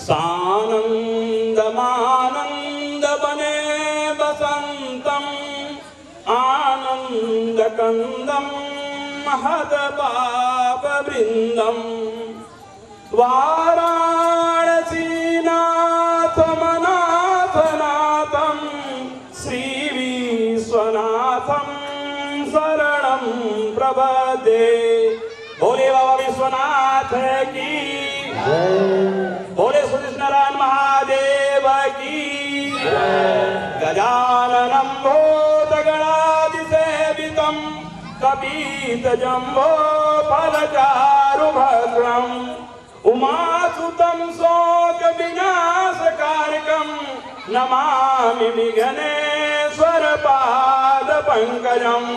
सानंदमानंद बने बसंतम आनंदकंदम महद पाप वृंदम वाराणसीनाथमनाथनाथं श्री विश्वनाथं शरणं प्रपद्ये। बोले बाबा विश्वनाथ की बोले सुरेश नारायण महादेव की गजाननं भूतगणाधिसेवितं कपितजम्बो फलचारुभद्रम् उमासुतं शोकविनाशकारकं नमामि विघ्नेश्वर पादपङ्कजम्।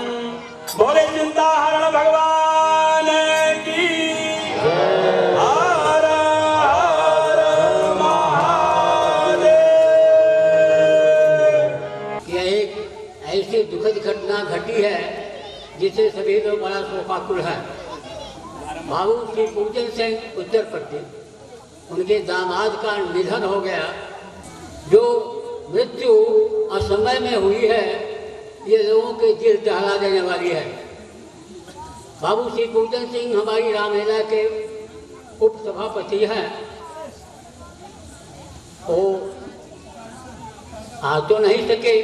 बोले चिंताहरण भगवान की हर हर महादेव। यह एक ऐसी दुखद घटना घटी है जिसे सभी लोग बड़ा शोकाकुल है। बाबू श्री पूजन सिंह उत्तर प्रदेश, उनके दामाद का निधन हो गया। जो मृत्यु असमय में हुई है ये लोगों के दिल दहला देने वाली है। बाबू श्री पूजन सिंह हमारी रामलीला के उप सभापति हैं। वो आ तो नहीं सके,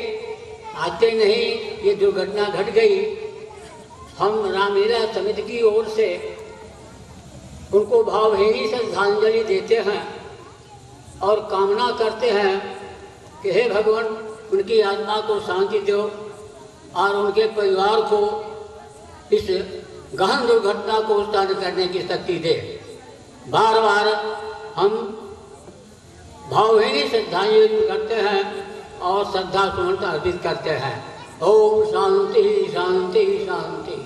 आते नहीं ये दुर्घटना घट गई। हम रामलीला समिति की ओर से उनको भावभीनी श्रद्धांजलि देते हैं और कामना करते हैं कि हे भगवान उनकी आत्मा को शांति दो और उनके परिवार को इस गहन दुर्घटना को उत्तारण करने की शक्ति दे। बार बार हम भावभीनी श्रद्धांजलि करते हैं और श्रद्धा सुमन अर्पित करते हैं। ओम शांति शांति शांति।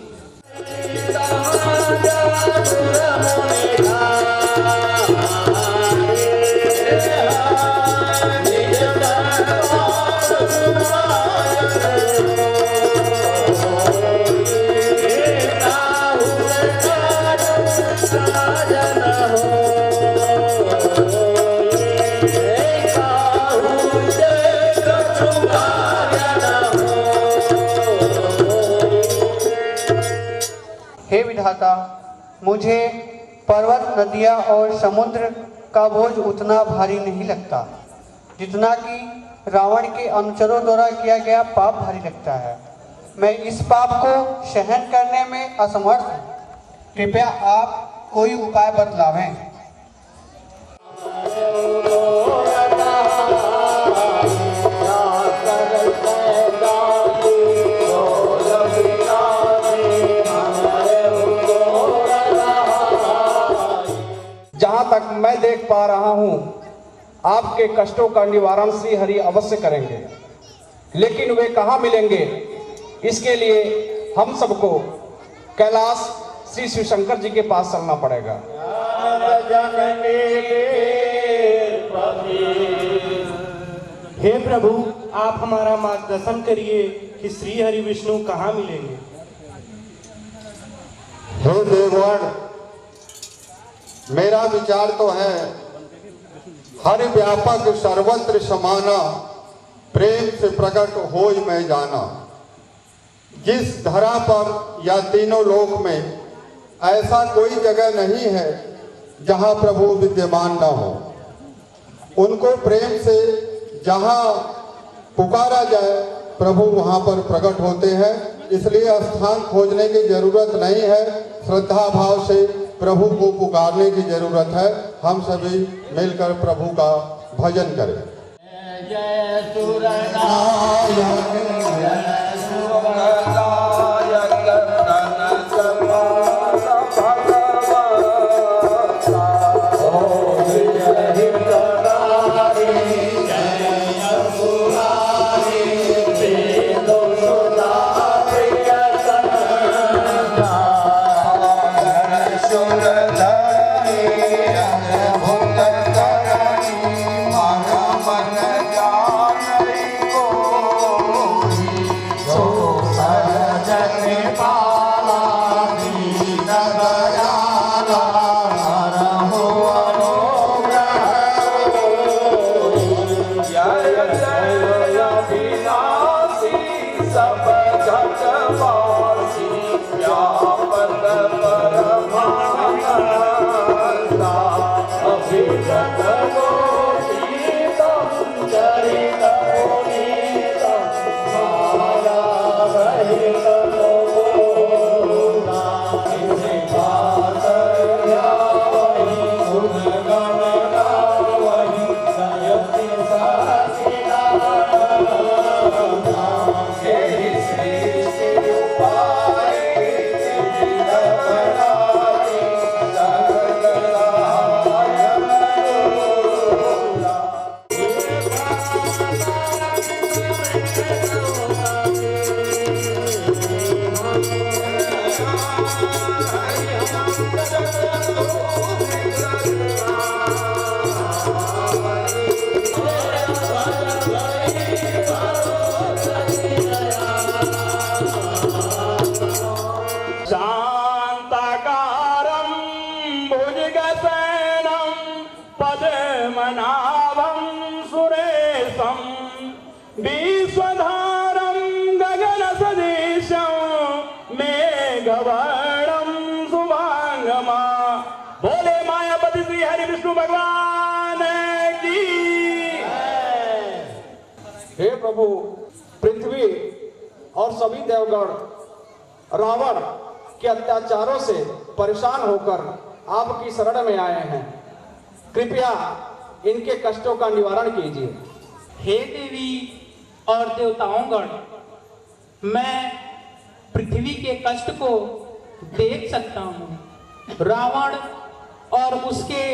हे विधाता, मुझे पर्वत, नदियाँ और समुद्र का बोझ उतना भारी नहीं लगता जितना कि रावण के अनुचरों द्वारा किया गया पाप भारी लगता है। मैं इस पाप को सहन करने में असमर्थ हूँ। कृपया आप कोई उपाय बतलावें। जहाँ तक मैं देख पा रहा हूँ आपके कष्टों का निवारण श्री हरि अवश्य करेंगे, लेकिन वे कहाँ मिलेंगे इसके लिए हम सबको कैलाश श्री शिव शंकर जी के पास चलना पड़ेगा। हे प्रभु, आप हमारा मार्गदर्शन करिए कि श्री हरि विष्णु कहाँ मिलेंगे। हे देवगण, मेरा विचार तो है हरि व्यापक सर्वत्र समाना, प्रेम से प्रकट होय मैं जाना। जिस धरा पर या तीनों लोक में ऐसा कोई जगह नहीं है जहाँ प्रभु विद्यमान न हो। उनको प्रेम से जहाँ पुकारा जाए प्रभु वहाँ पर प्रकट होते हैं। इसलिए स्थान खोजने की जरूरत नहीं है, श्रद्धा भाव से प्रभु को पुकारने की जरूरत है। हम सभी मिलकर प्रभु का भजन करें। जय सुरनायक Oh शांताकारं भुजगशयनं पद्मनाभं सुरेशं विश्वधारं गगनसदृशं मेघवर्णं शुभांगमा। बोले मायापति श्री हरि विष्णु भगवान की। हे प्रभु, पृथ्वी और सभी देवगण रावण के अत्याचारों से परेशान होकर आपकी शरण में आए हैं। कृपया इनके कष्टों का निवारण कीजिए। हे देवी और देवताओंगण, मैं पृथ्वी के कष्ट को देख सकता हूँ। रावण और उसके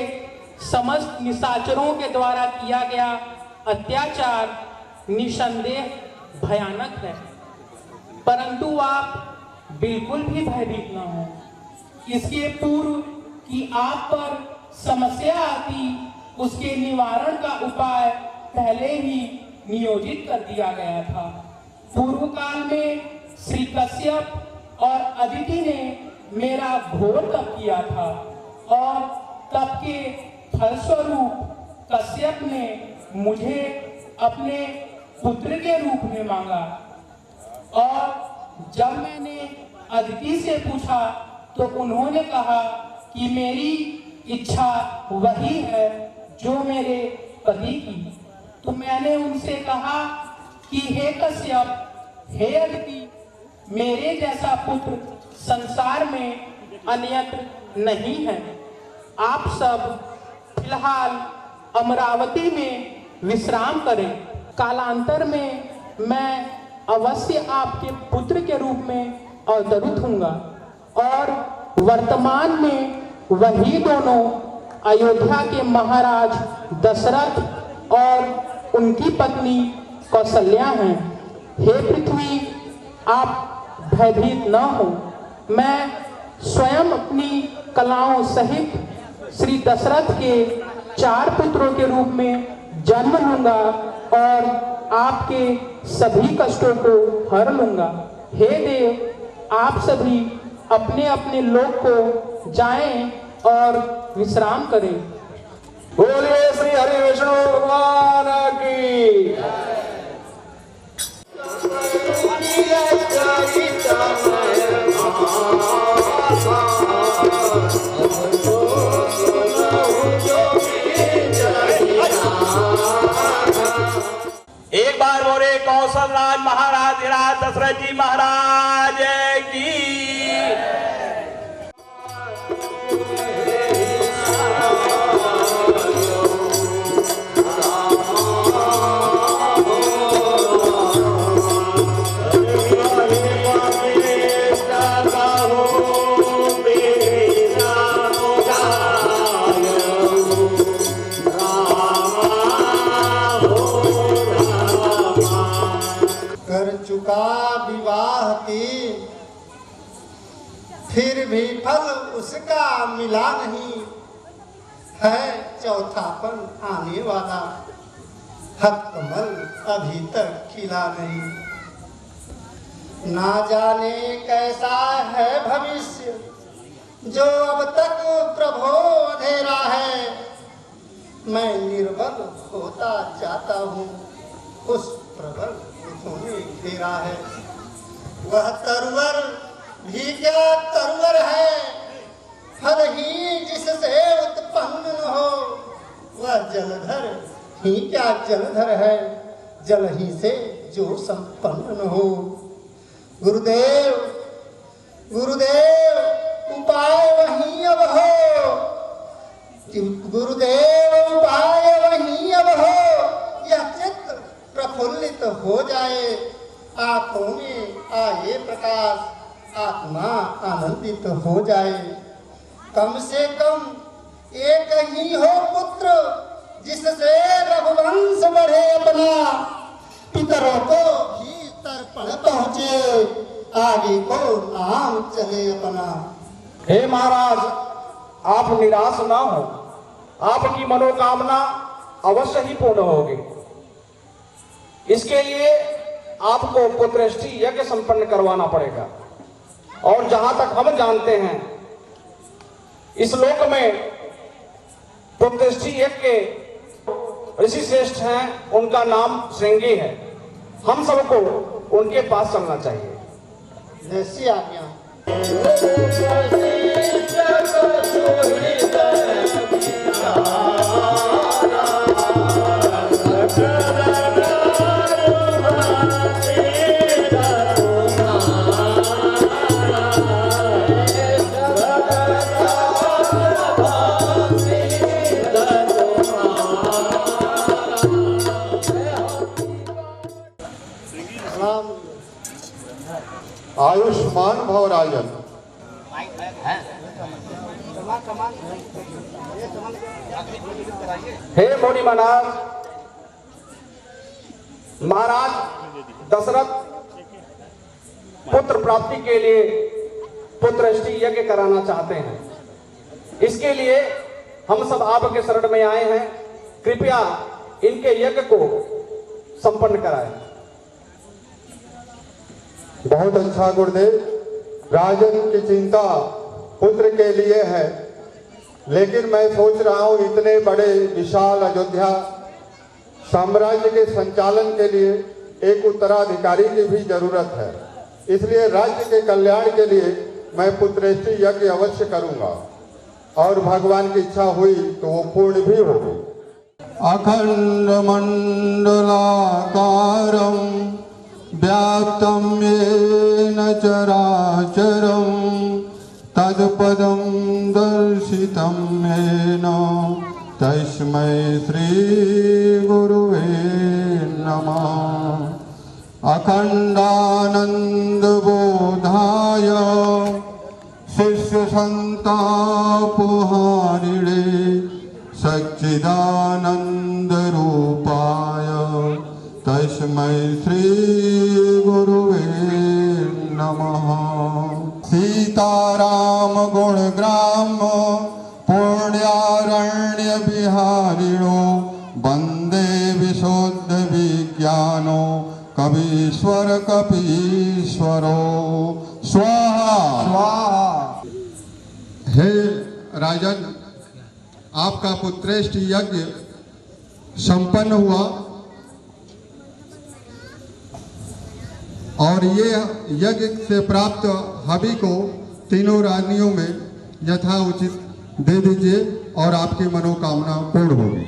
समस्त निशाचरों के द्वारा किया गया अत्याचार निसंदेह भयानक है, परंतु आप बिल्कुल भी भयभीत न हो। इसके पूर्व कि आप पर समस्या आती, उसके निवारण का उपाय पहले ही नियोजित कर दिया गया था। पूर्व काल में श्री कश्यप और अदिति ने मेरा घोर तप किया था और तप के फलस्वरूप कश्यप ने मुझे अपने पुत्र के रूप में मांगा। और जब मैंने अदिति से पूछा तो उन्होंने कहा कि मेरी इच्छा वही है जो मेरे पति की। तो मैंने उनसे कहा कि हे कश्यप, हे अदिति, मेरे जैसा पुत्र संसार में अन्यत्र नहीं है। आप सब फिलहाल अमरावती में विश्राम करें। कालांतर में मैं अवश्य आपके पुत्र के रूप में अवतरित होऊंगा। और वर्तमान में वही दोनों अयोध्या के महाराज दशरथ और उनकी पत्नी कौशल्या हैं। हे पृथ्वी, आप भयभीत न हो। मैं स्वयं अपनी कलाओं सहित श्री दशरथ के 4 पुत्रों के रूप में जन्म लूंगा और आपके सभी कष्टों को हर लूंगा। हे देव, आप सभी अपने अपने लोक को जाएं और विश्राम करें। बोलिए श्री हरि विष्णु भगवान की। एक बार बोले कौशल राज महाराज दशरथ जी महाराज की। विवाह की, फिर भी फल उसका मिला नहीं है। चौथापन आने वाला हकमल अभी तक खिला नहीं। ना जाने कैसा है भविष्य जो अब तक प्रभो अंधेरा है। मैं निर्बल होता जाता हूँ, उस प्रबल होने घेरा है। वह तरवर भी क्या तरवर है, फल ही जिससे उत्पन्न न हो। वह जलधर ही क्या जलधर है, जल ही से जो संपन्न न हो। गुरुदेव गुरुदेव उपाय वही अब हो, गुरुदेव उपाय वही अब हो, यह चित्त प्रफुल्लित हो जाए, आंखों में आए प्रकाश, आत्मा आनंदित हो जाए। कम से कम एक ही हो पुत्र, जिससे रघुवंश बढ़े अपना, पितरों को भी तर्पण पहुँचे, आगे को नाम चले अपना। हे महाराज, आप निराश ना हो, आपकी मनोकामना अवश्य ही पूर्ण होगी। इसके लिए आपको पुत्रष्टि यज्ञ संपन्न करवाना पड़ेगा। और जहां तक हम जानते हैं, इस लोक में पुत्रष्टि यज्ञ के ऋषि श्रेष्ठ हैं, उनका नाम श्रृंगी है। हम सबको उनके पास चलना चाहिए। जैसी आज्ञा। आयुष्मान भव राजन। हे मुनि महाराज, महाराज दशरथ पुत्र प्राप्ति के लिए पुत्रष्टि यज्ञ कराना चाहते हैं। इसके लिए हम सब आपके शरण में आए हैं। कृपया इनके यज्ञ को संपन्न कराएं। बहुत अच्छा गुरुदेव। राजन की चिंता पुत्र के लिए है, लेकिन मैं सोच रहा हूँ इतने बड़े विशाल अयोध्या साम्राज्य के संचालन के लिए एक उत्तराधिकारी की भी जरूरत है। इसलिए राज्य के कल्याण के लिए मैं पुत्रष्टि यज्ञ अवश्य करूँगा, और भगवान की इच्छा हुई तो वो पूर्ण भी होगी। अखंड मंडलाकारं व्याप्तं येन चराचरं तत्पदं दर्शितं येन तस्मै श्री गुरुवे नमः। अखंडानंद बोधाय शिष्य संतापहारिणे सच्चिदानंद रूपाय तस्मै श्री गुरुवे नमः। सीताराम गुणग्राम पुण्यारण्य बिहारिणो वंदे विशुद्ध विज्ञानो कवीश्वर कपीश्वरो स्वाहा स्वाहा। हे राजन, आपका पुत्रष्टि यज्ञ संपन्न हुआ, और ये यज्ञ से प्राप्त हवि को तीनों रानियों में यथा उचित दे दीजिए, और आपकी मनोकामना पूर्ण होगी।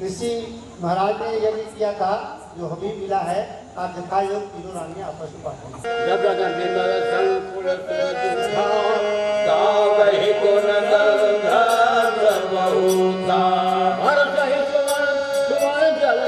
ऋषि महाराज ने यज्ञ किया था, जो हमें मिला है, आज जथा योग तीनों रानियां आपस में बांटेंगी। जल